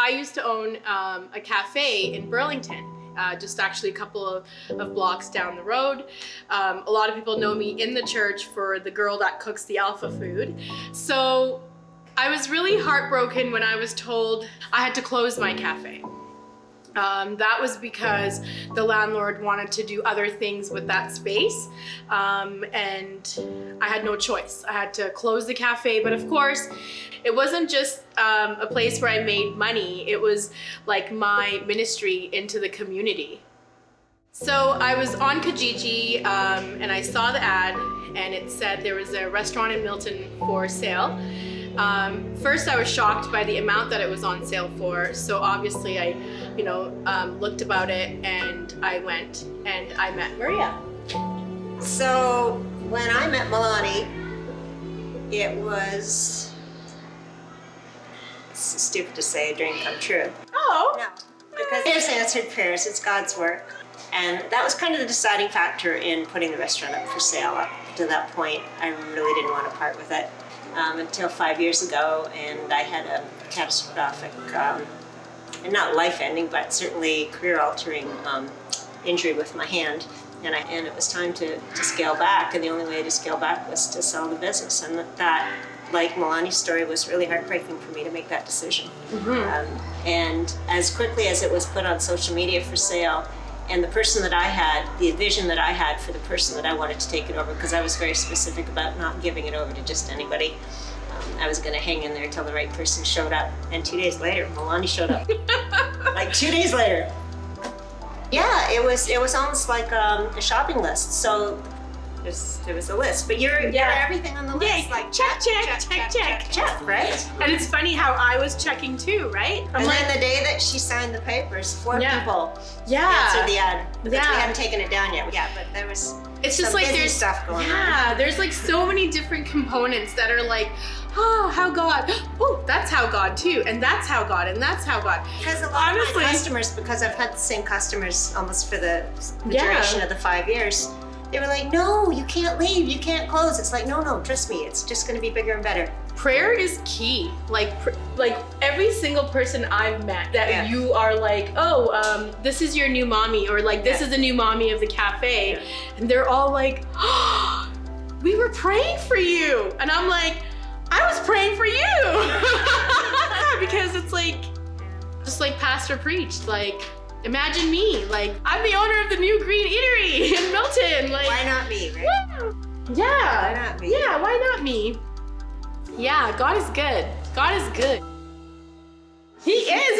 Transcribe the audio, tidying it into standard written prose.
I used to own a cafe in Burlington, just actually a couple of blocks down the road. A lot of people know me in the church for the girl that cooks the alpha food. So I was really heartbroken when I was told I had to close my cafe. That was because the landlord wanted to do other things with that space, and I had no choice. I had to close the cafe, but of course, it wasn't just a place where I made money. It was like my ministry into the community. So I was on Kijiji, and I saw the ad, and it said there was a restaurant in Milton for sale. First, I was shocked by the amount that it was on sale for. So obviously I, looked about it, and I went and I met Maria. So when I met Melani, it was, it's stupid to say, a dream come true. Oh. No, because it's answered prayers, it's God's work. And that was kind of the deciding factor in putting the restaurant up for sale. Up to that point, I really didn't want to part with it. Until 5 years ago, and I had a catastrophic, and not life-ending, but certainly career-altering injury with my hand, and it was time to scale back, and the only way to scale back was to sell the business, and that, like Melani's story, was really heartbreaking for me to make that decision. Mm-hmm. And as quickly as it was put on social media for sale, and the person that I had, the vision that I had for the person that I wanted to take it over, because I was very specific about not giving it over to just anybody. I was gonna hang in there until the right person showed up. And 2 days later, Melani showed up. Like 2 days later. Yeah, it was almost like a shopping list. So there was a list, but you're everything on the list. Yeah, like check, right? And it's funny how I was checking too, right? And then the day that she signed the papers, 4 people Yeah. answered the ad. Because we hadn't taken it down yet. Yeah, but there was it's just some like busy there's stuff going on. Yeah, there's like so many different components that are like, oh, how God, oh, that's how God too, and that's how God, and that's how God. Because a lot of my customers, because I've had the same customers almost for the duration of the 5 years, they were like, no, you can't leave, you can't close. It's like, no, trust me, it's just gonna be bigger and better. Prayer is key. Like every single person I've met that you are like, oh, this is your new mommy, or like, this is the new mommy of the cafe. And they're all like, oh, we were praying for you. And I'm like, I was praying for you. Because it's like, just like Pastor preached, like, imagine me, like, I'm the owner of the new Green Eatery in Milton. Like, why not me, right? Yeah. Why not me? Yeah, why not me? Yeah, God is good. God is good. He is